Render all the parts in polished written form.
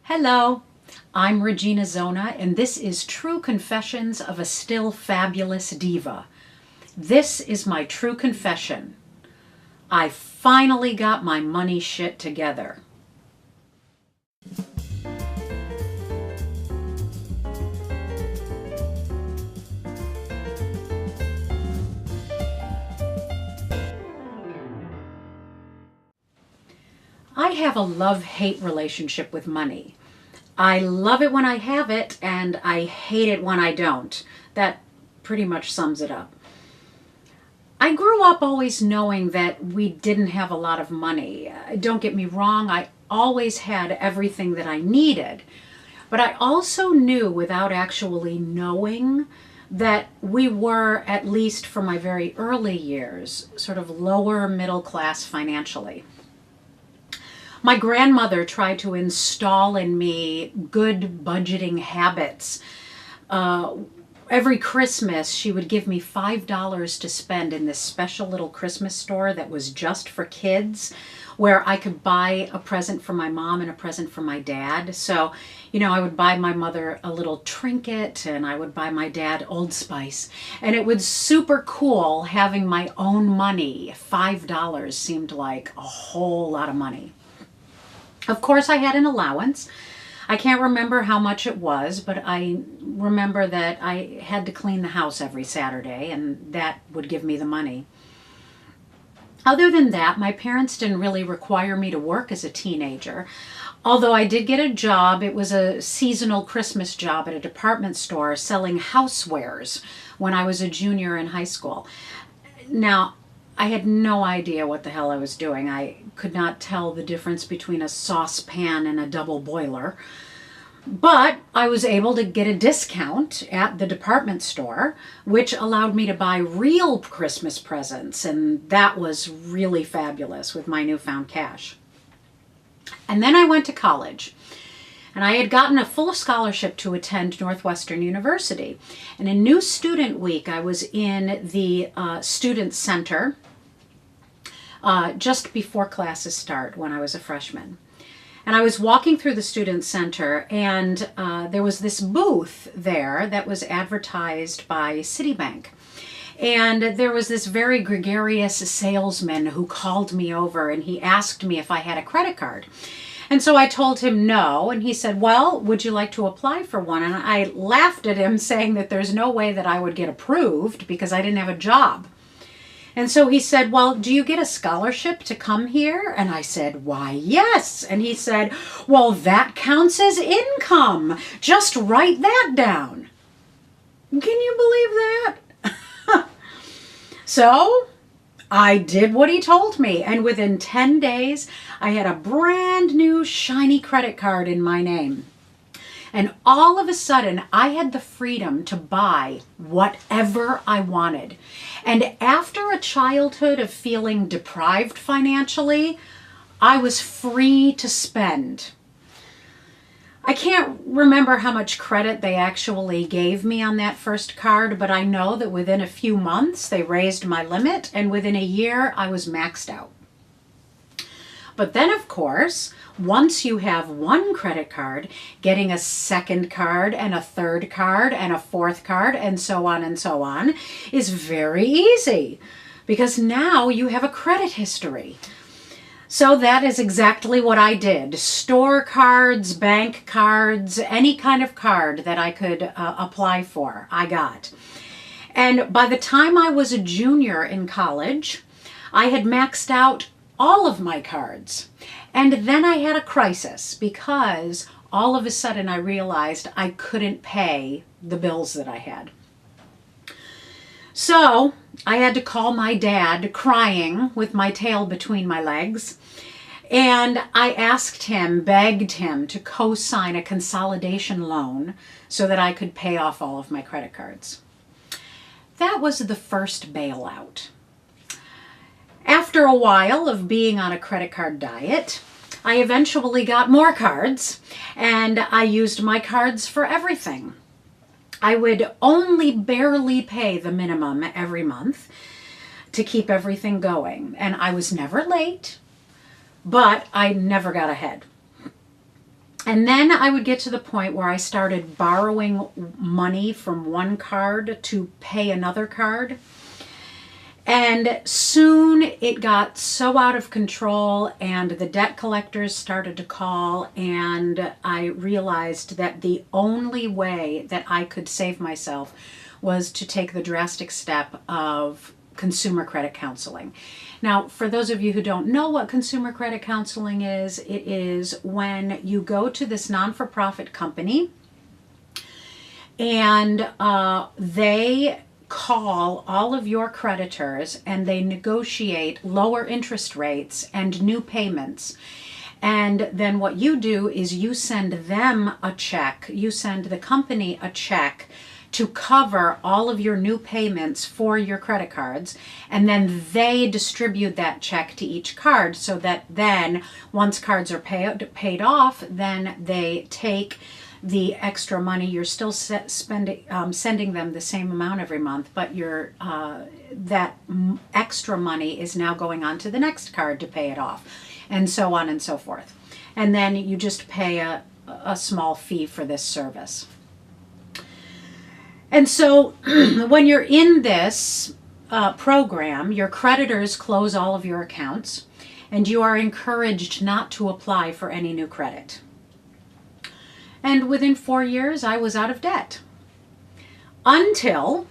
Hello, I'm Regina Zona, and this is True Confessions of a Still Fabulous Diva. This is my true confession. I finally got my money shit together. I have a love-hate relationship with money. I love it when I have it, and I hate it when I don't. That pretty much sums it up. I grew up always knowing that we didn't have a lot of money. Don't get me wrong, I always had everything that I needed. But I also knew, without actually knowing, that we were, at least for my very early years, sort of lower middle class financially. My grandmother tried to install in me good budgeting habits. Every Christmas, she would give me $5 to spend in this special little Christmas store that was just for kids, where I could buy a present for my mom and a present for my dad. So, I would buy my mother a little trinket, and I would buy my dad Old Spice. And it was super cool having my own money. $5 seemed like a whole lot of money. Of course, I had an allowance. I can't remember how much it was, but I remember that I had to clean the house every Saturday, and that would give me the money. Other than that, my parents didn't really require me to work as a teenager. Although I did get a job, it was a seasonal Christmas job at a department store selling housewares when I was a junior in high school. Now, I had no idea what the hell I was doing. I could not tell the difference between a saucepan and a double boiler. But I was able to get a discount at the department store, which allowed me to buy real Christmas presents, and that was really fabulous with my newfound cash. And then I went to college. And I had gotten a full scholarship to attend Northwestern University. And in New Student Week, I was in the Student Center just before classes start when I was a freshman. And I was walking through the Student Center, and there was this booth there that was advertised by Citibank. And there was this very gregarious salesman who called me over, and he asked me if I had a credit card. And so I told him no, and he said, well, would you like to apply for one? And I laughed at him, saying that there's no way that I would get approved because I didn't have a job. And so he said, well, do you get a scholarship to come here? And I said, why, yes. And he said, well, that counts as income. Just write that down. Can you believe that? So I did what he told me, and within 10 days, I had a brand new shiny credit card in my name. And all of a sudden, I had the freedom to buy whatever I wanted. And after a childhood of feeling deprived financially, I was free to spend. I can't remember how much credit they actually gave me on that first card, but I know that within a few months they raised my limit, and within a year I was maxed out. But then, of course, once you have one credit card, getting a second card and a third card and a fourth card and so on is very easy, because now you have a credit history. So that is exactly what I did. Store cards, bank cards, any kind of card that I could apply for, I got. And by the time I was a junior in college, I had maxed out all of my cards. And then I had a crisis, because all of a sudden I realized I couldn't pay the bills that I had. So I had to call my dad, crying with my tail between my legs. And I asked him, begged him to co-sign a consolidation loan so that I could pay off all of my credit cards. That was the first bailout. After a while of being on a credit card diet, I eventually got more cards, and I used my cards for everything. I would only barely pay the minimum every month to keep everything going, and I was never late, but I never got ahead. And then I would get to the point where I started borrowing money from one card to pay another card. And soon it got so out of control, and the debt collectors started to call, and I realized that the only way that I could save myself was to take the drastic step of consumer credit counseling. Now, for those of you who don't know what consumer credit counseling is, it is when you go to this non-for-profit company and they call all of your creditors and they negotiate lower interest rates and new payments. And then what you do is you send them a check, you send the company a check to cover all of your new payments for your credit cards, and then they distribute that check to each card, so that then once cards are paid off, then they take the extra money. You're still sending them the same amount every month, but that extra money is now going on to the next card to pay it off, and so on and so forth. And then you just pay a small fee for this service. And so when you're in this program, your creditors close all of your accounts, and you are encouraged not to apply for any new credit. And within 4 years, I was out of debt. Until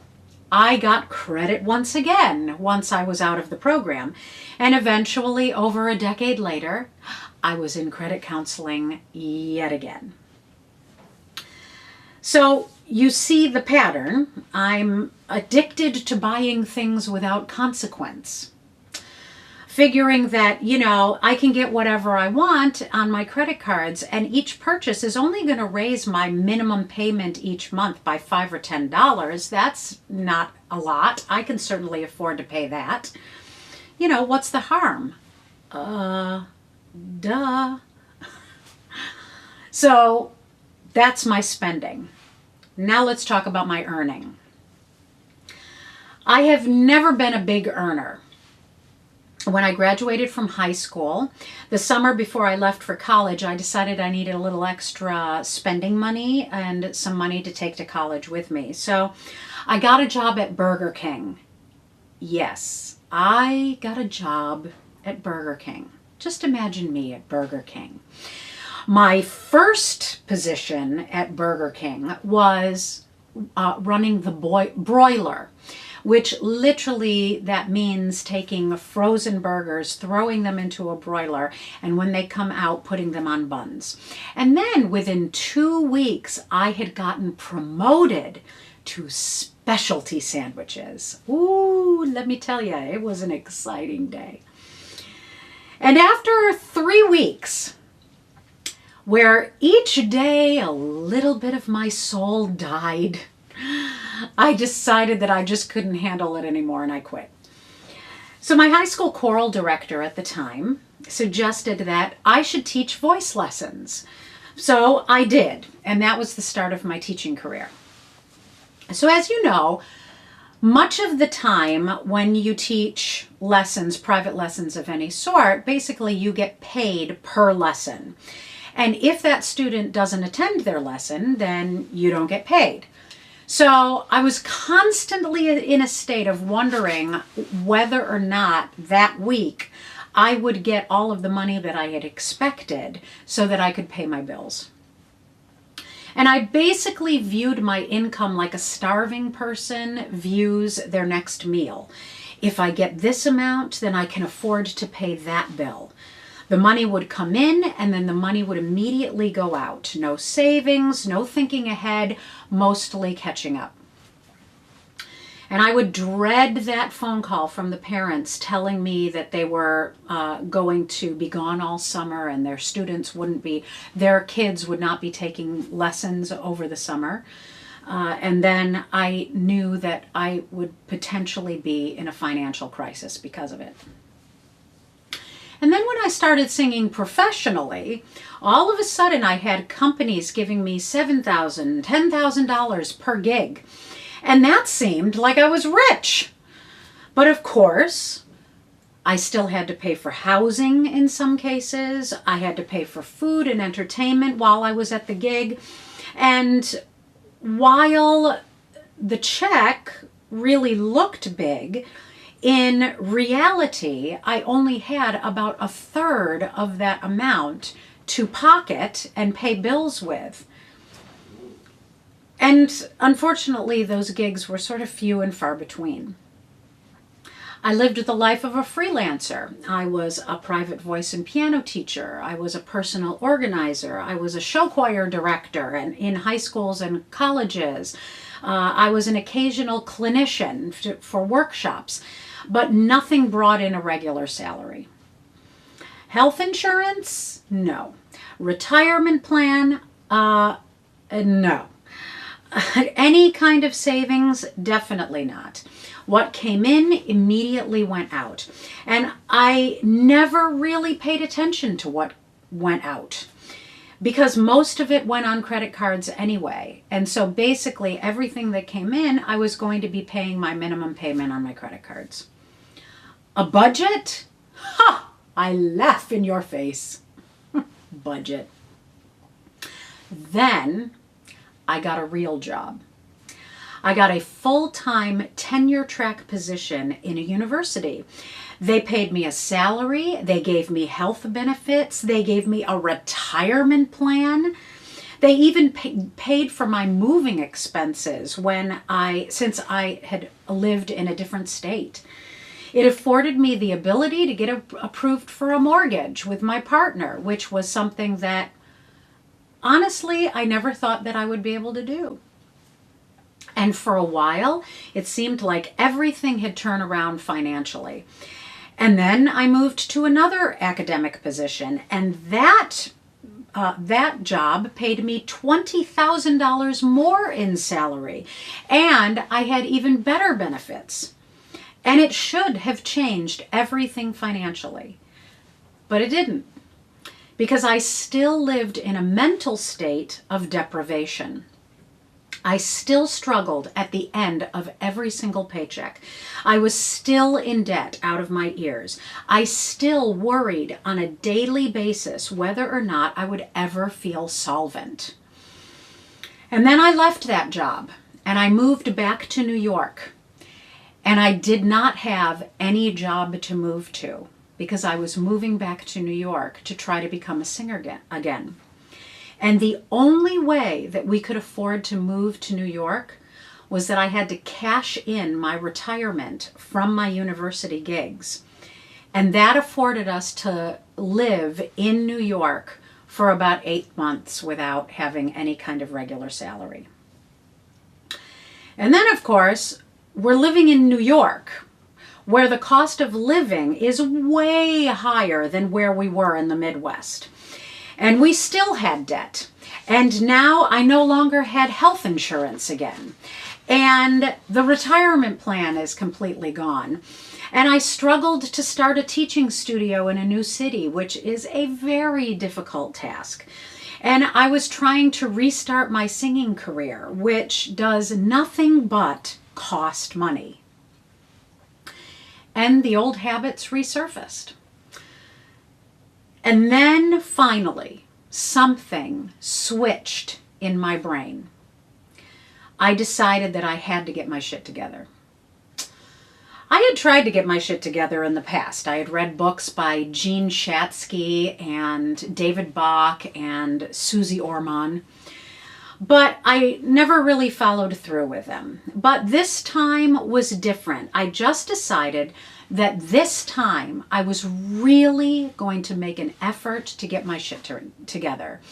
I got credit once again, once I was out of the program. And eventually, over a decade later, I was in credit counseling yet again. So you see the pattern. I'm addicted to buying things without consequence. Figuring that, I can get whatever I want on my credit cards, and each purchase is only going to raise my minimum payment each month by $5 or $10. That's not a lot. I can certainly afford to pay that. What's the harm? Duh. So that's my spending. Now let's talk about my earning. I have never been a big earner. When I graduated from high school, the summer before I left for college, I decided I needed a little extra spending money and some money to take to college with me. So I got a job at Burger King. Yes, I got a job at Burger King. Just imagine me at Burger King. My first position at Burger King was running the broiler, which literally that means taking frozen burgers, throwing them into a broiler, and when they come out, putting them on buns. And then within 2 weeks, I had gotten promoted to specialty sandwiches. Ooh, let me tell you, it was an exciting day. And after 3 weeks, where each day a little bit of my soul died, I decided that I just couldn't handle it anymore, and I quit. So my high school choral director at the time suggested that I should teach voice lessons. So I did, and that was the start of my teaching career. So as you know, much of the time when you teach lessons, private lessons of any sort, basically you get paid per lesson. And if that student doesn't attend their lesson, then you don't get paid. So I was constantly in a state of wondering whether or not that week I would get all of the money that I had expected so that I could pay my bills. And I basically viewed my income like a starving person views their next meal. If I get this amount, then I can afford to pay that bill. The money would come in, and then the money would immediately go out. No savings, no thinking ahead, mostly catching up. And I would dread that phone call from the parents telling me that they were going to be gone all summer and their kids would not be taking lessons over the summer. And then I knew that I would potentially be in a financial crisis because of it. And then when I started singing professionally, all of a sudden I had companies giving me $7,000, $10,000 per gig. And that seemed like I was rich. But of course, I still had to pay for housing in some cases. I had to pay for food and entertainment while I was at the gig. And while the check really looked big, in reality, I only had about a third of that amount to pocket and pay bills with. And unfortunately, those gigs were sort of few and far between. I lived the life of a freelancer. I was a private voice and piano teacher. I was a personal organizer. I was a show choir director and in high schools and colleges. I was an occasional clinician for workshops, but nothing brought in a regular salary. Health insurance? No. Retirement plan? No. Any kind of savings? Definitely not. What came in immediately went out. And I never really paid attention to what went out because most of it went on credit cards anyway. And so basically everything that came in, I was going to be paying my minimum payment on my credit cards. A budget? Ha! I laugh in your face. Budget. Then I got a real job. I got a full-time tenure track position in a university. They paid me a salary. They gave me health benefits. They gave me a retirement plan. They even paid for my moving expenses since I had lived in a different state. It afforded me the ability to get approved for a mortgage with my partner, which was something that honestly I never thought that I would be able to do. And for a while, it seemed like everything had turned around financially. And then I moved to another academic position, and that job paid me $20,000 more in salary, and I had even better benefits. And it should have changed everything financially, but it didn't, because I still lived in a mental state of deprivation. I still struggled at the end of every single paycheck. I was still in debt out of my ears. I still worried on a daily basis whether or not I would ever feel solvent. And then I left that job and I moved back to New York. And I did not have any job to move to because I was moving back to New York to try to become a singer again. And the only way that we could afford to move to New York was that I had to cash in my retirement from my university gigs. And that afforded us to live in New York for about 8 months without having any kind of regular salary. And then, of course, we're living in New York, where the cost of living is way higher than where we were in the Midwest. And we still had debt. And now I no longer had health insurance again. And the retirement plan is completely gone. And I struggled to start a teaching studio in a new city, which is a very difficult task. And I was trying to restart my singing career, which does nothing but cost money. And the old habits resurfaced. And then finally, something switched in my brain. I decided that I had to get my shit together. I had tried to get my shit together in the past. I had read books by Jean Shatsky and David Bach and Susie Orman, but I never really followed through with them. But this time was different. I just decided that this time I was really going to make an effort to get my shit together.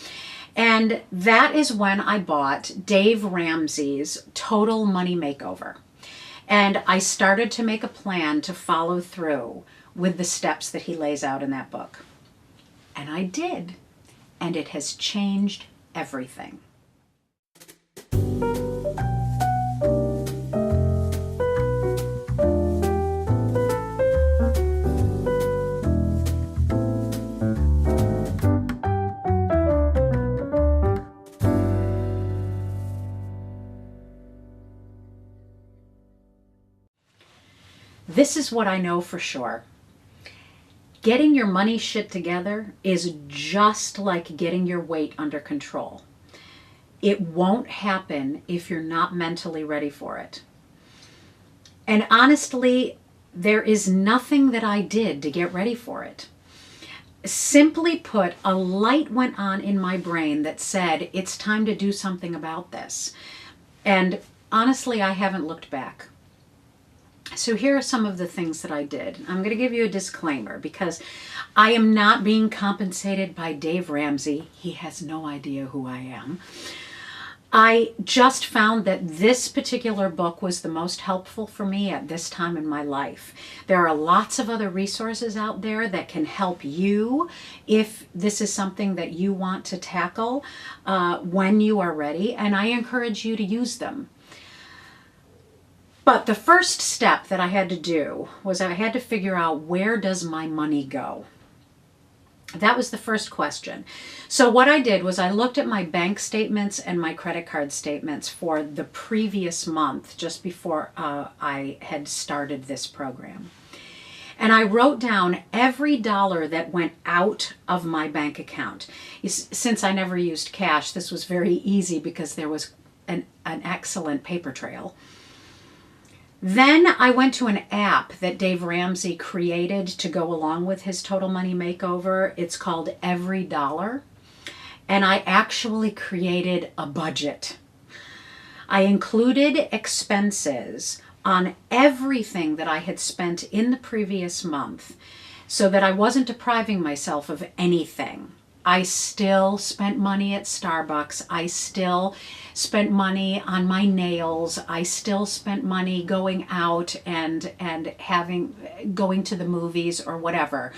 And that is when I bought Dave Ramsey's Total Money Makeover. And I started to make a plan to follow through with the steps that he lays out in that book. And I did. And it has changed everything. This is what I know for sure. Getting your money shit together is just like getting your weight under control. It won't happen if you're not mentally ready for it. And honestly, there is nothing that I did to get ready for it. Simply put, a light went on in my brain that said, it's time to do something about this. And honestly, I haven't looked back. So here are some of the things that I did. I'm going to give you a disclaimer because I am not being compensated by Dave Ramsey. He has no idea who I am. I just found that this particular book was the most helpful for me at this time in my life. There are lots of other resources out there that can help you if this is something that you want to tackle when you are ready, and I encourage you to use them. But the first step that I had to do was I had to figure out, where does my money go? That was the first question. So what I did was I looked at my bank statements and my credit card statements for the previous month, just before I had started this program. And I wrote down every dollar that went out of my bank account. Since I never used cash, this was very easy because there was an excellent paper trail. Then I went to an app that Dave Ramsey created to go along with his Total Money Makeover. It's called Every Dollar. And I actually created a budget. I included expenses on everything that I had spent in the previous month so that I wasn't depriving myself of anything. I still spent money at Starbucks. I still spent money on my nails. I still spent money going out and going to the movies or whatever.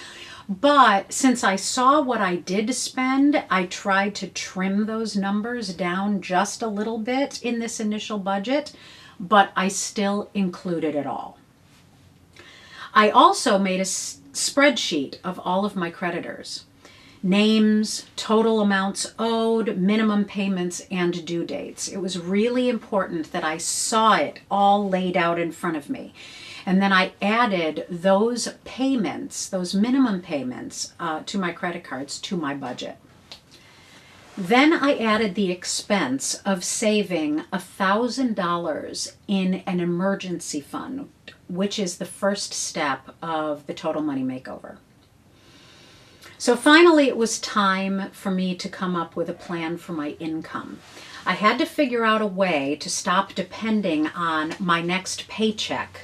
But since I saw what I did spend, I tried to trim those numbers down just a little bit in this initial budget, but I still included it all. I also made a spreadsheet of all of my creditors. Names, total amounts owed, minimum payments, and due dates. It was really important that I saw it all laid out in front of me. And then I added those payments, those minimum payments to my credit cards to my budget. Then I added the expense of saving $1,000 in an emergency fund, which is the first step of the Total Money Makeover. So finally, it was time for me to come up with a plan for my income. I had to figure out a way to stop depending on my next paycheck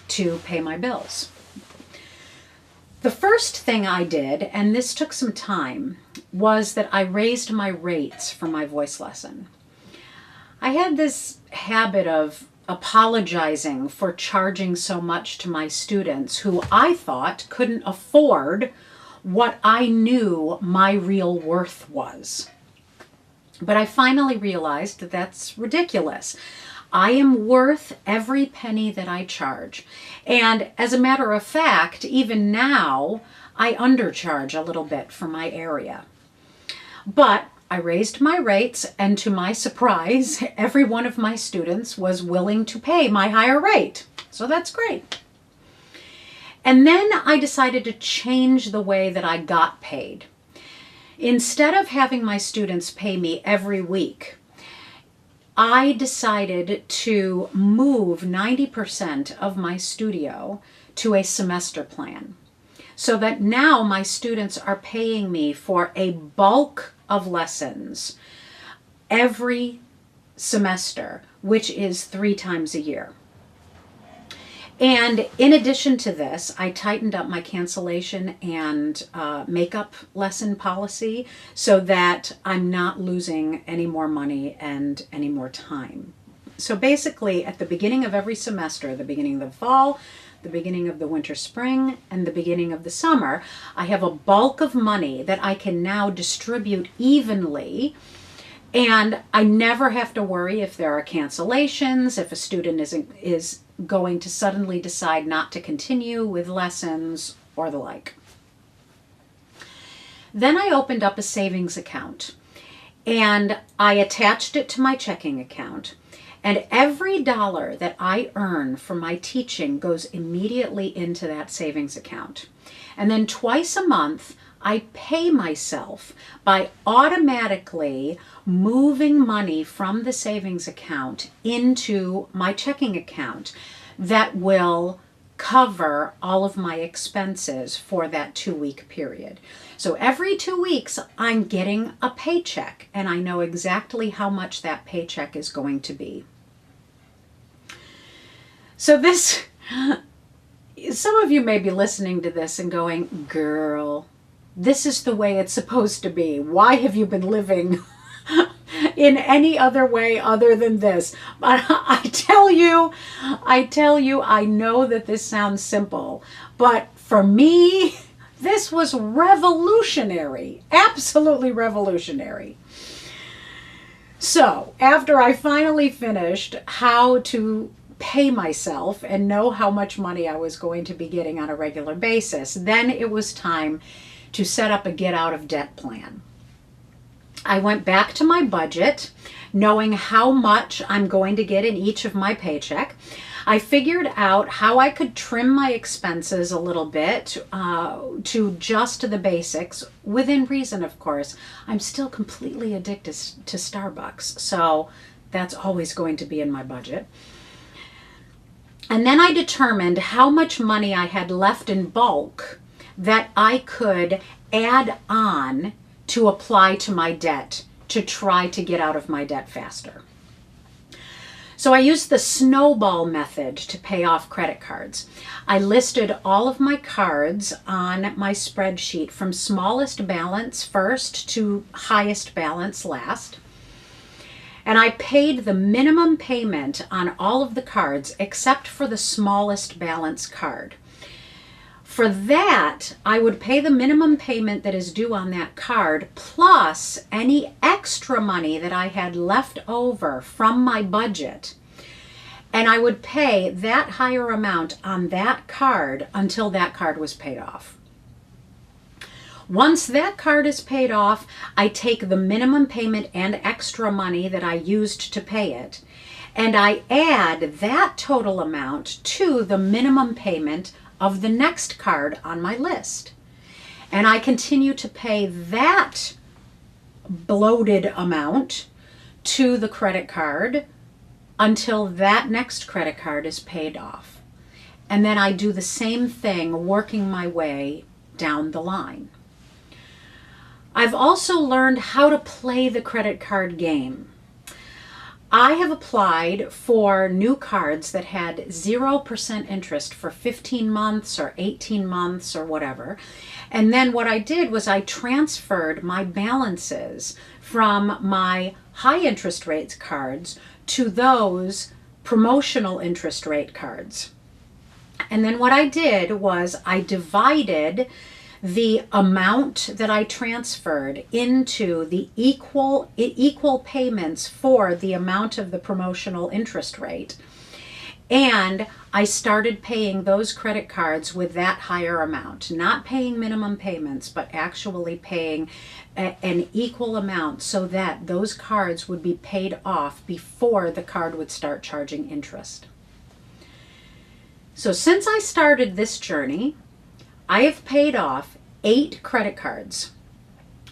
to pay my bills. The first thing I did, and this took some time, was that I raised my rates for my voice lesson. I had this habit of apologizing for charging so much to my students who I thought couldn't afford what I knew my real worth was. But I finally realized that that's ridiculous. I am worth every penny that I charge. And as a matter of fact, even now, I undercharge a little bit for my area. But I raised my rates, and to my surprise, every one of my students was willing to pay my higher rate. So that's great. And then I decided to change the way that I got paid. Instead of having my students pay me every week, I decided to move 90% of my studio to a semester plan, so that now my students are paying me for a bulk of lessons every semester, which is 3 times a year. And in addition to this, I tightened up my cancellation and makeup lesson policy so that I'm not losing any more money and any more time. So basically, at the beginning of every semester, the beginning of the fall, the beginning of the winter, spring, and the beginning of the summer, I have a bulk of money that I can now distribute evenly. And I never have to worry if there are cancellations, if a student is going to suddenly decide not to continue with lessons or the like. Then I opened up a savings account and I attached it to my checking account. And every dollar that I earn from my teaching goes immediately into that savings account. And then twice a month, I pay myself by automatically moving money from the savings account into my checking account that will cover all of my expenses for that 2-week period. So every 2 weeks, I'm getting a paycheck, and I know exactly how much that paycheck is going to be. So this, some of you may be listening to this and going, girl, this is the way it's supposed to be. Why have you been living in any other way other than this? But I tell you, I know that this sounds simple, but for me, this was revolutionary, absolutely revolutionary. So after I finally finished how to pay myself and know how much money I was going to be getting on a regular basis, then it was time to set up a get out of debt plan. I went back to my budget, knowing how much I'm going to get in each of my paycheck. I figured out how I could trim my expenses a little bit to just the basics, within reason, of course. I'm still completely addicted to Starbucks, so that's always going to be in my budget. And then I determined how much money I had left in bulk that I could add on to apply to my debt to try to get out of my debt faster. So I used the Snowball method to pay off credit cards. I listed all of my cards on my spreadsheet from smallest balance first to highest balance last. And I paid the minimum payment on all of the cards except for the smallest balance card. For that, I would pay the minimum payment that is due on that card, plus any extra money that I had left over from my budget. And I would pay that higher amount on that card until that card was paid off. Once that card is paid off, I take the minimum payment and extra money that I used to pay it, and I add that total amount to the minimum payment of the next card on my list. And I continue to pay that bloated amount to the credit card until that next credit card is paid off. And then I do the same thing, working my way down the line. I've also learned how to play the credit card game. I have applied for new cards that had 0% interest for 15 months or 18 months or whatever. And then what I did was I transferred my balances from my high interest rate cards to those promotional interest rate cards. And then what I did was I divided the amount that I transferred into the equal payments for the amount of the promotional interest rate. And I started paying those credit cards with that higher amount, not paying minimum payments, but actually paying an equal amount so that those cards would be paid off before the card would start charging interest. So since I started this journey, I have paid off 8 credit cards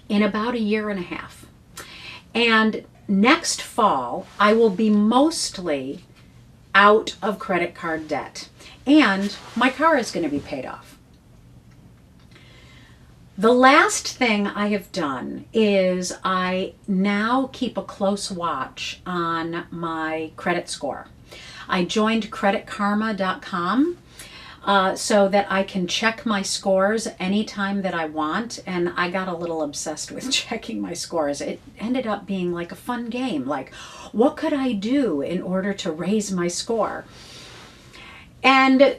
in about a year and a half. And next fall, I will be mostly out of credit card debt. And my car is going to be paid off. The last thing I have done is I now keep a close watch on my credit score. I joined creditkarma.com so that I can check my scores anytime that I want, and I got a little obsessed with checking my scores. It ended up being like a fun game, like what could I do in order to raise my score? And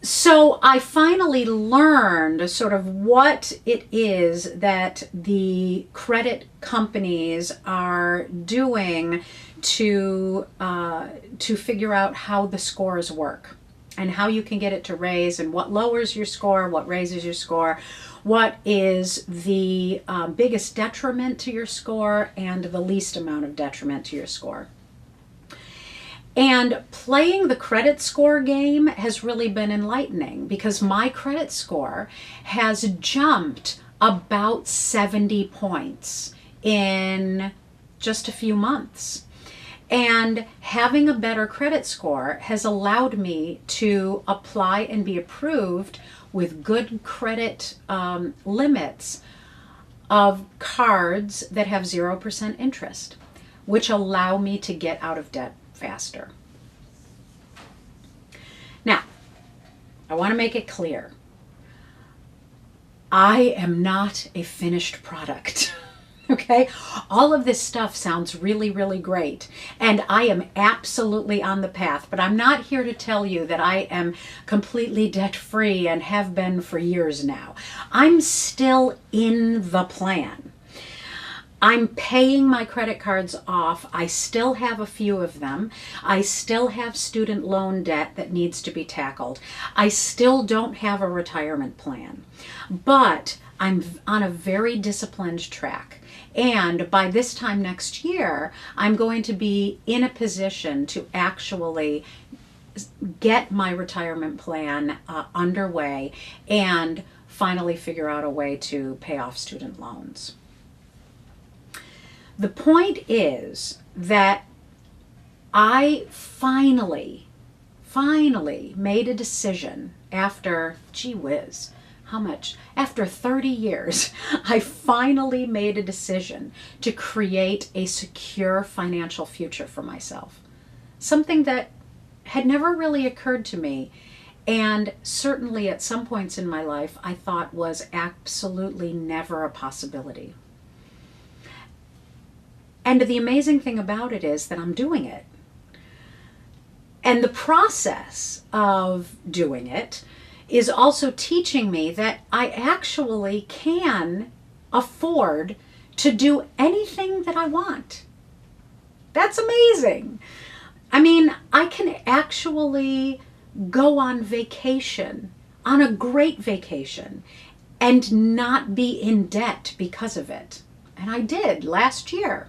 so I finally learned sort of what it is that the credit companies are doing to figure out how the scores work and how you can get it to raise, and what lowers your score, what raises your score, what is the biggest detriment to your score and the least amount of detriment to your score. And playing the credit score game has really been enlightening because my credit score has jumped about 70 points in just a few months. And having a better credit score has allowed me to apply and be approved with good credit limits of cards that have 0% interest, which allow me to get out of debt faster. Now, I want to make it clear. I am not a finished product. Okay? All of this stuff sounds really, really great. And I am absolutely on the path, but I'm not here to tell you that I am completely debt-free and have been for years now. I'm still in the plan. I'm paying my credit cards off. I still have a few of them. I still have student loan debt that needs to be tackled. I still don't have a retirement plan, but I'm on a very disciplined track. And by this time next year, I'm going to be in a position to actually get my retirement plan underway and finally figure out a way to pay off student loans. The point is that I finally made a decision after, gee whiz, how much? After 30 years, I finally made a decision to create a secure financial future for myself. Something that had never really occurred to me, and certainly at some points in my life I thought was absolutely never a possibility. And the amazing thing about it is that I'm doing it. And the process of doing it is also teaching me that I actually can afford to do anything that I want. That's amazing. I mean, I can actually go on vacation, on a great vacation, and not be in debt because of it. And I did last year.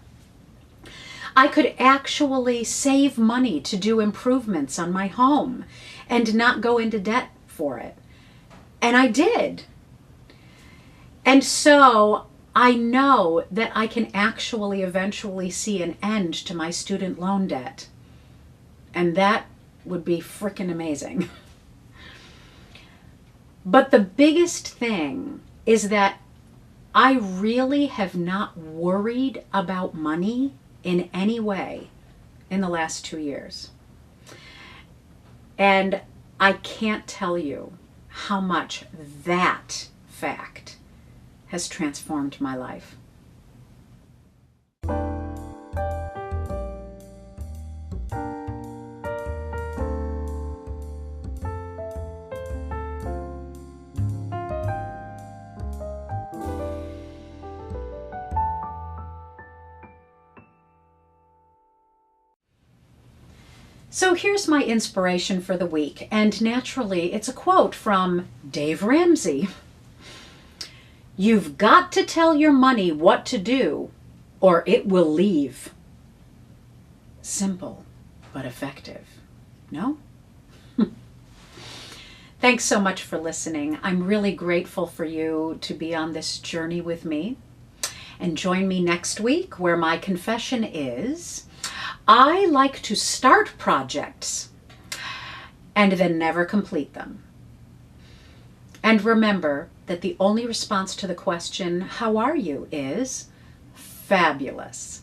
I could actually save money to do improvements on my home and not go into debt for it. And I did. And so I know that I can actually eventually see an end to my student loan debt. And that would be freaking amazing. But the biggest thing is that I really have not worried about money in any way in the last 2 years. And I can't tell you how much that fact has transformed my life. So here's my inspiration for the week, and naturally it's a quote from Dave Ramsey. You've got to tell your money what to do or it will leave. Simple, but effective. No? Thanks so much for listening. I'm really grateful for you to be on this journey with me. And join me next week where my confession is, I like to start projects and then never complete them. And remember that the only response to the question, how are you, is fabulous.